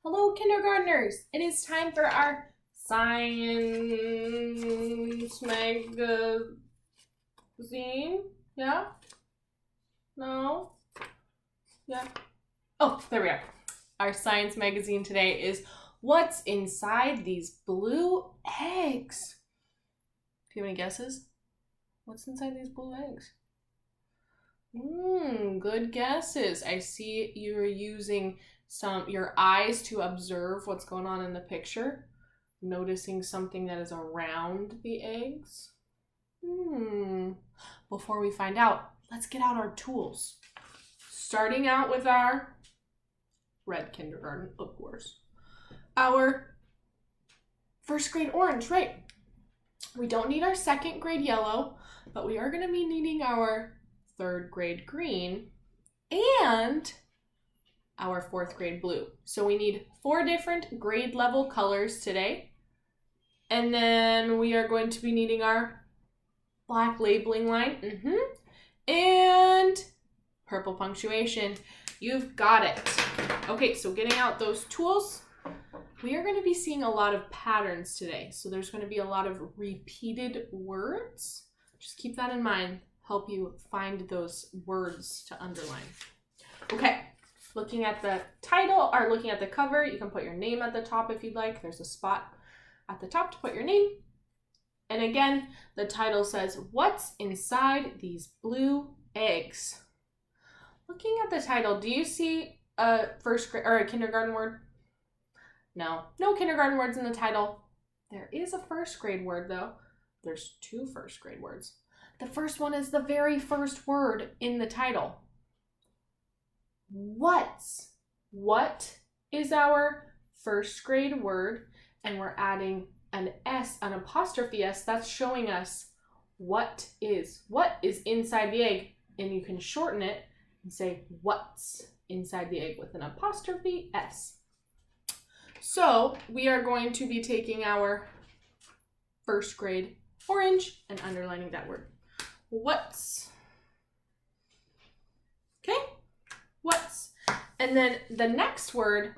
Hello, kindergartners! It is time for our science magazine. Yeah? No? Yeah? Oh, there we are. Our science magazine today is What's Inside These Blue Eggs? Do you have any guesses? What's inside these blue eggs? Good guesses. I see you're using your eyes to observe what's going on in the picture, noticing something that is around the eggs. Before we find out, let's get out our tools. Starting out with our red kindergarten, of course. Our first grade orange, right? We don't need our second grade yellow, but we are going to be needing our third grade green and our fourth grade blue. So we need 4 different grade level colors today. And then we are going to be needing our black labeling line and purple punctuation. You've got it. Okay, so getting out those tools, we are going to be seeing a lot of patterns today. So there's going to be a lot of repeated words. Just keep that in mind. Help you find those words to underline. Okay, looking at the title or looking at the cover, you can put your name at the top if you'd like. There's a spot at the top to put your name. And again, the title says, What's Inside These Blue Eggs? Looking at the title, do you see a first grade or a kindergarten word? No kindergarten words in the title. There is a first grade word though. There's 2 first grade words. The first one is the very first word in the title. What's? What is our first grade word? And we're adding an S, an apostrophe S. That's showing us what is inside the egg. And you can shorten it and say what's inside the egg with an apostrophe S. So we are going to be taking our first grade orange and underlining that word. What's? Okay, what's? And then the next word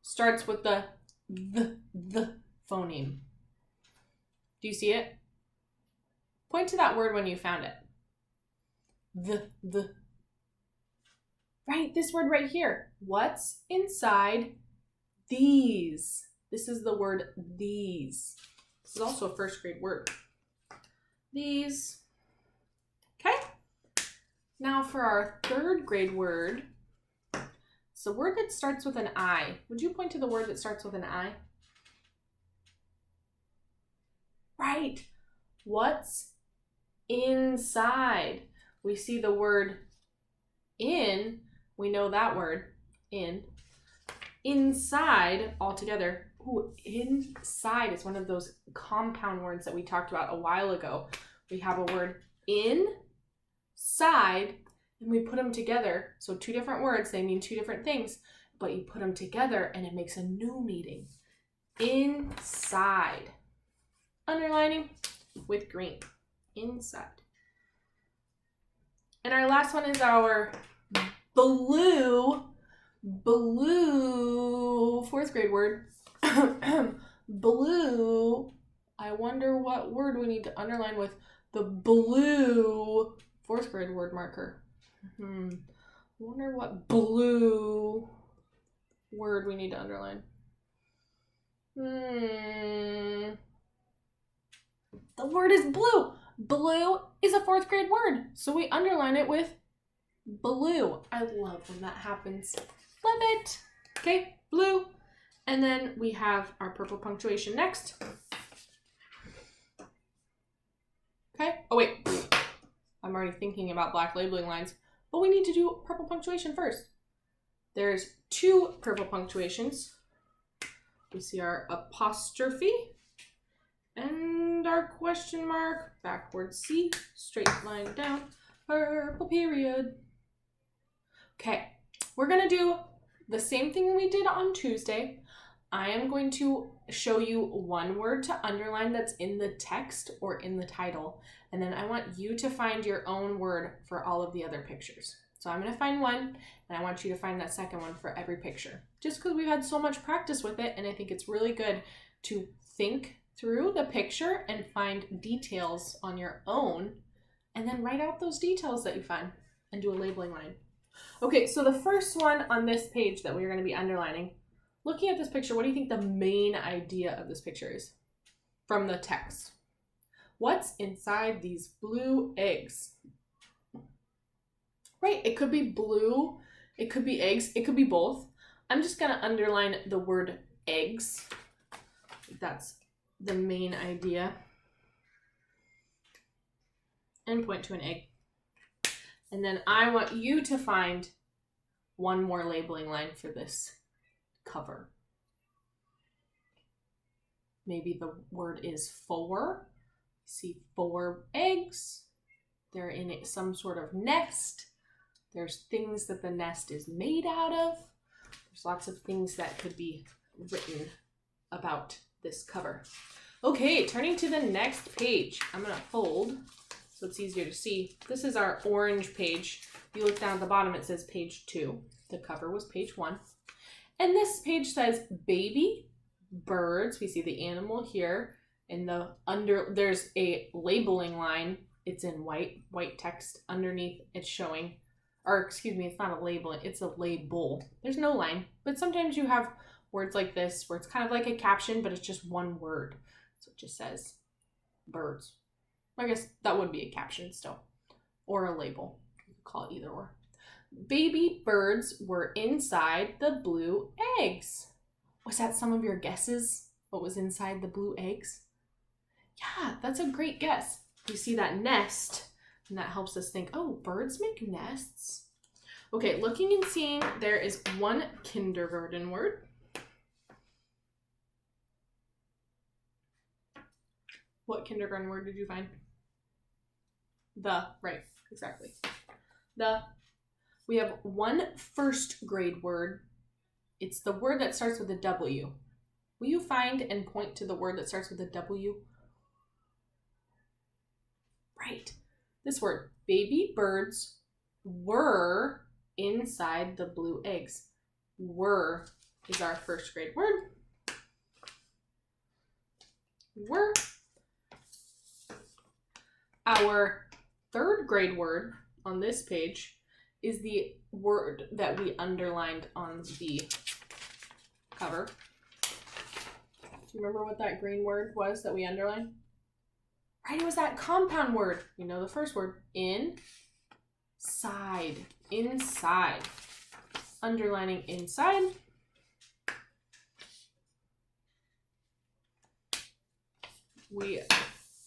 starts with the phoneme. Do you see it? Point to that word when you found it. The. Right, this word right here. What's inside these? This is the word these. This is also a first grade word. These. Okay. Now for our third grade word, it's a word that starts with an I. Would you point to the word that starts with an I? Right. What's inside? We see the word in. We know that word, in. Inside altogether. Ooh, inside is one of those compound words that we talked about a while ago. We have a word inside, and we put them together. So 2 different words, they mean 2 different things, but you put them together and it makes a new meaning. Inside. Underlining with green. Inside. And our last one is our blue 4th grade word. Blue. I wonder what word we need to underline with the blue 4th grade word marker. I wonder what blue word we need to underline. The word is blue. Blue is a 4th grade word, so we underline it with blue. I love when that happens. Love it. Okay, blue. And then we have our purple punctuation next. Okay. Oh, wait. I'm already thinking about black labeling lines, but we need to do purple punctuation first. There's 2 purple punctuations. We see our apostrophe and our question mark, backward C, straight line down, purple period. Okay, we're going to do the same thing we did on Tuesday. I am going to show you 1 word to underline that's in the text or in the title, and then I want you to find your own word for all of the other pictures. So I'm going to find one, and I want you to find that second one for every picture. Just because we've had so much practice with it, and I think it's really good to think through the picture and find details on your own, and then write out those details that you find and do a labeling line. Okay, so the first one on this page that we're going to be underlining, looking at this picture, what do you think the main idea of this picture is from the text? What's inside these blue eggs? Right, it could be blue, it could be eggs, it could be both. I'm just going to underline the word eggs. That's the main idea. And point to an egg. And then I want you to find one more labeling line for this cover. Maybe the word is 4. See 4 eggs. They're in some sort of nest. There's things that the nest is made out of. There's lots of things that could be written about this cover. Okay, turning to the next page. I'm going to fold so it's easier to see. This is our orange page. If you look down at the bottom, it says page 2. The cover was page 1. And this page says baby birds. We see the animal here. In the there's a labeling line. It's in white text underneath. It's showing, or excuse me, it's not a labeling, it's a label. There's no line, but sometimes you have words like this where it's kind of like a caption, but it's just one word. So it just says birds. I guess that would be a caption still, or a label. You could call it either or. Baby birds were inside the blue eggs. Was that some of your guesses? What was inside the blue eggs? Yeah, that's a great guess. You see that nest, and that helps us think, oh, birds make nests. Okay, looking and seeing, there is one kindergarten word. What kindergarten word did you find? The, right, exactly. The. We have one first grade word. It's the word that starts with a W. Will you find and point to the word that starts with a W? Right. This word, baby birds were inside the blue eggs. Were is our first grade word. Were. Our third grade word on this page is the word that we underlined on the cover. Do you remember what that green word was that we underlined? Right, it was that compound word. You know the first word, inside. Inside. Underlining inside. You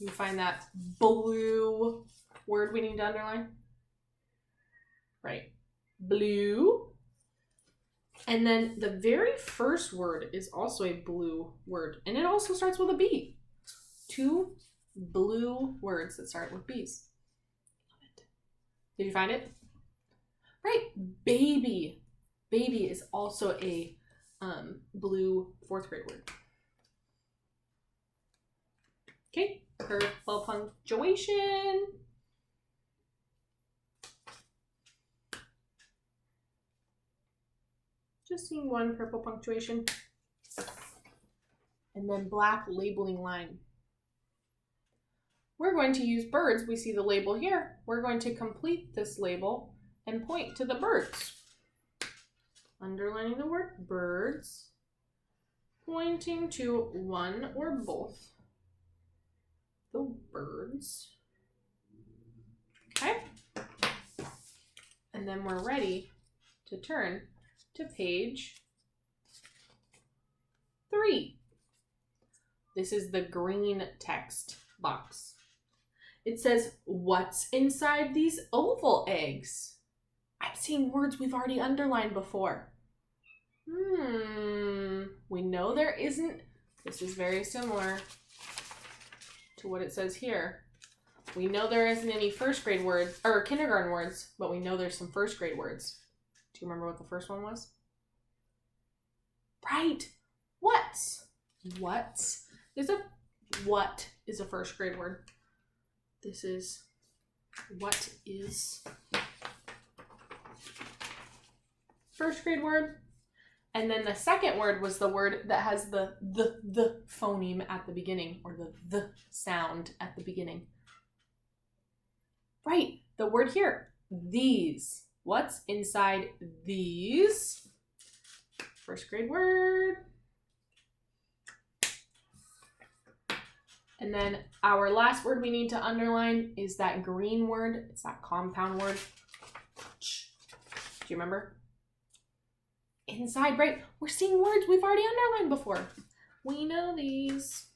find that blue word we need to underline? Right. Blue. And then the very first word is also a blue word. And it also starts with a B. 2 blue words that start with B's. Love it. Did you find it? Right. Baby. Baby is also a blue 4th grade word. Okay. Purple punctuation. Just seeing one purple punctuation. And then black labeling line. We're going to use birds. We see the label here. We're going to complete this label and point to the birds. Underlining the word birds, pointing to one or both the birds. Okay. And then we're ready to turn to page 3. This is the green text box. It says, what's inside these oval eggs? I'm seeing words we've already underlined before. We know there isn't. This is very similar to what it says here. We know there isn't any first grade words or kindergarten words, but we know there's some first grade words. Do you remember what the first one was? Right. What's? What's? What is a first grade word? This is what is first grade word. And then the second word was the word that has the phoneme at the beginning, or the sound at the beginning. Right, the word here, these. What's inside these? First grade word. And then our last word we need to underline is that green word. It's that compound word. Do you remember? Inside, right? We're seeing words we've already underlined before. We know these.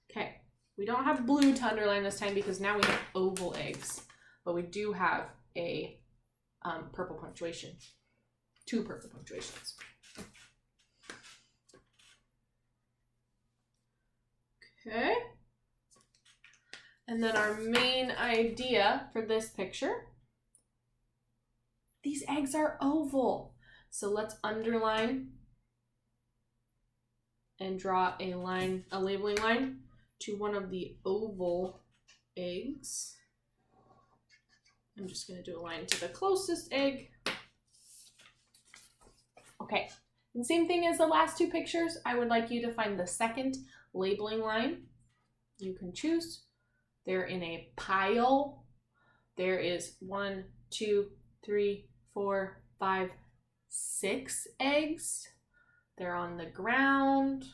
Okay, we don't have blue to underline this time because now we have oval eggs, but we do have a purple punctuation. 2 purple punctuations. Okay. And then our main idea for this picture, these eggs are oval. So let's underline and draw a line, a labeling line to one of the oval eggs. I'm just going to do a line to the closest egg. Okay, and same thing as the last 2 pictures, I would like you to find the second labeling line. You can choose. They're in a pile. There is 1, 2, 3, 4, 5, 6 eggs. They're on the ground.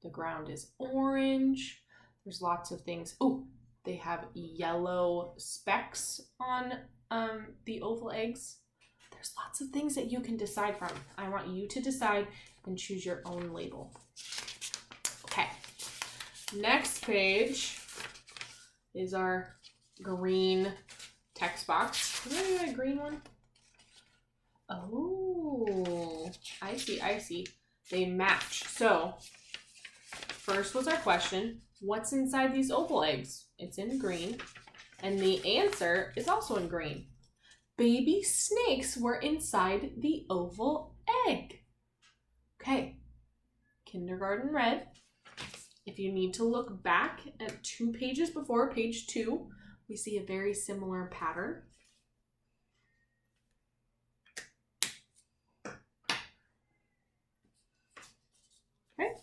The ground is orange. There's lots of things. Oh, they have yellow specks on the oval eggs. There's lots of things that you can decide from. I want you to decide and choose your own label. Okay. Next page is our green text box. Can I do a green one? Oh, I see. They match. So, first was our question, what's inside these oval eggs? It's in green. And the answer is also in green. Baby snakes were inside the oval egg. Okay, kindergarten red. If you need to look back at 2 pages before page 2, we see a very similar pattern. Okay.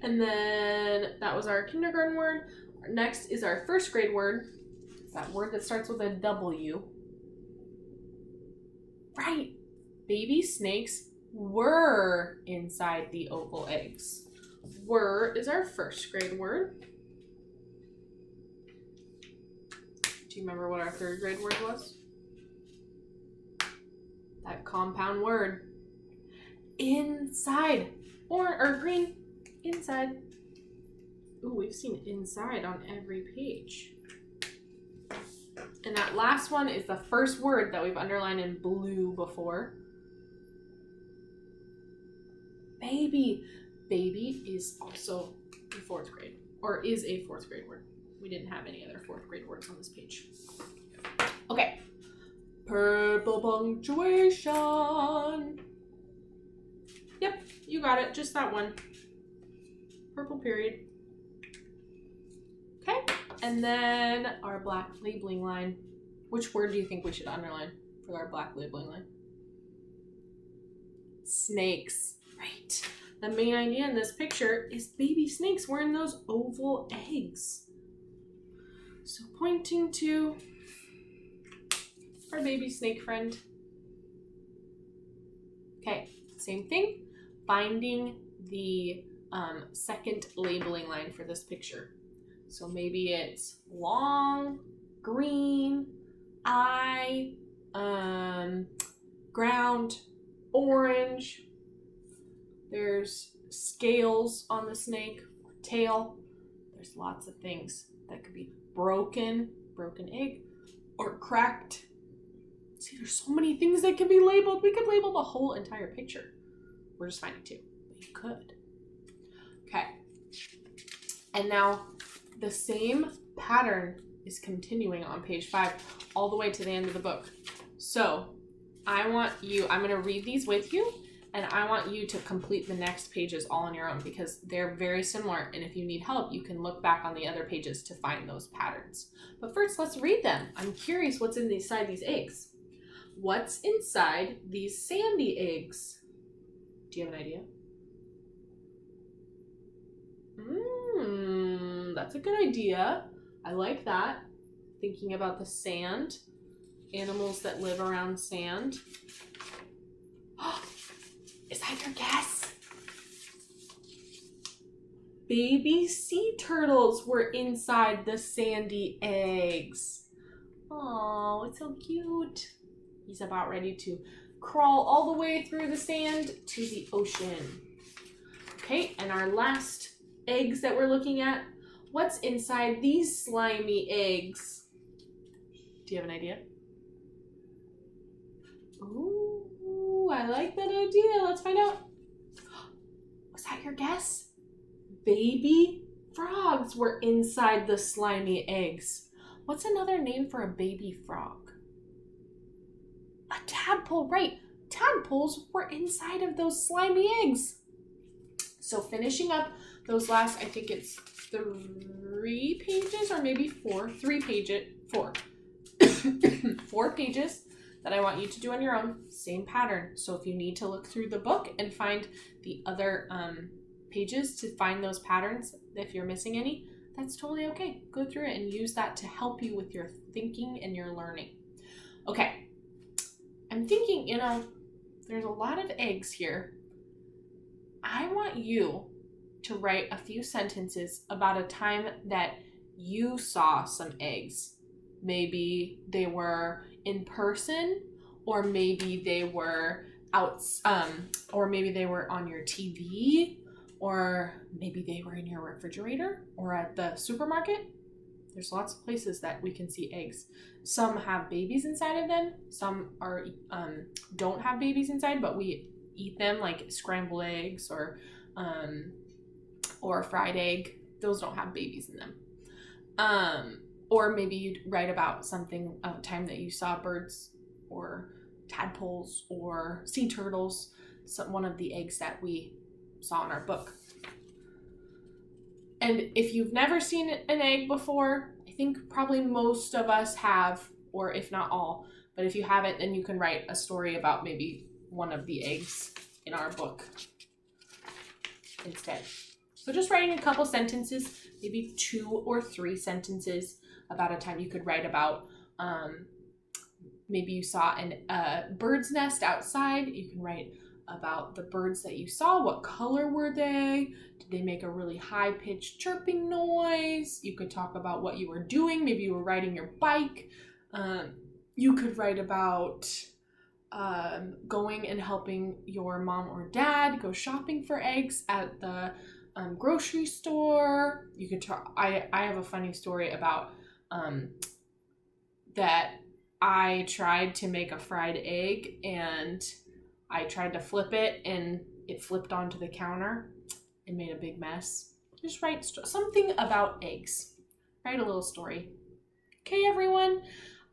And then that was our kindergarten word. Next is our first grade word. It's that word that starts with a W. Right. Baby snakes were inside the oval eggs. Were is our first grade word. Do you remember what our third grade word was? That compound word. Inside. Or green. Inside. Ooh, we've seen inside on every page. And that last one is the first word that we've underlined in blue before. Baby. Baby is also a 4th grade, or is a 4th grade word. We didn't have any other 4th grade words on this page. Okay. Purple punctuation. Yep, you got it. Just that one. Purple period. Okay, and then our black labeling line. Which word do you think we should underline for our black labeling line? Snakes, right. The main idea in this picture is baby snakes were in those oval eggs. So pointing to our baby snake friend. Okay, same thing. Finding the second labeling line for this picture. So maybe it's long, green, eye, ground, orange. There's scales on the snake, tail. There's lots of things that could be broken egg, or cracked. See, there's so many things that can be labeled. We could label the whole entire picture. We're just finding 2, but you could. Okay. And now the same pattern is continuing on page 5 all the way to the end of the book. So I'm going to read these with you, And I want you to complete the next pages all on your own because they're very similar. And if you need help, you can look back on the other pages to find those patterns. But first, let's read them. I'm curious what's inside these eggs. What's inside these sandy eggs? Do you have an idea? That's a good idea. I like that. Thinking about the sand, animals that live around sand. Is that your guess? Baby sea turtles were inside the sandy eggs. Oh, it's so cute. He's about ready to crawl all the way through the sand to the ocean. Okay, and our last eggs that we're looking at. What's inside these slimy eggs? Do you have an idea? Ooh, I like that idea. Let's find out. Was that your guess? Baby frogs were inside the slimy eggs. What's another name for a baby frog? A tadpole, right. Tadpoles were inside of those slimy eggs. So finishing up those last, I think it's 3 pages or maybe 4. 3 pages, 4. 4 pages that I want you to do on your own. Same pattern. So if you need to look through the book and find the other pages to find those patterns, if you're missing any, that's totally okay. Go through it and use that to help you with your thinking and your learning. Okay. I'm thinking, there's a lot of eggs here. I want you to write a few sentences about a time that you saw some eggs. Maybe they were in person, or maybe they were out, or maybe they were on your TV, or maybe they were in your refrigerator or at the supermarket. There's lots of places that we can see eggs. Some have babies inside of them. Some are don't have babies inside, but we eat them, like scrambled eggs or fried egg. Those don't have babies in them. Or maybe you'd write about something, a time that you saw birds or tadpoles or sea turtles, one of the eggs that we saw in our book. And if you've never seen an egg before, I think probably most of us have, or if not all. But if you haven't, then you can write a story about maybe one of the eggs in our book instead. So just writing a couple sentences, maybe 2 or 3 sentences about a time you could write about. Maybe you saw a bird's nest outside. You can write about the birds that you saw. What color were they? Did they make a really high-pitched chirping noise? You could talk about what you were doing. Maybe you were riding your bike. You could write about going and helping your mom or dad go shopping for eggs at the grocery store. You could talk. I have a funny story about that I tried to make a fried egg and I tried to flip it and it flipped onto the counter and made a big mess. Just write something about eggs. Write a little story. Okay, everyone.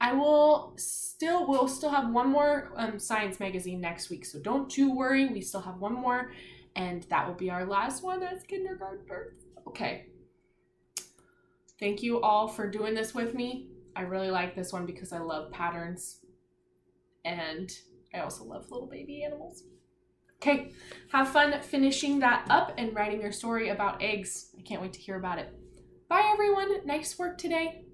We'll still have one more science magazine next week, so don't you worry. We still have one more, and that will be our last one as kindergartners. Okay. Thank you all for doing this with me. I really like this one because I love patterns, and I also love little baby animals. Okay, have fun finishing that up and writing your story about eggs. I can't wait to hear about it. Bye, everyone. Nice work today.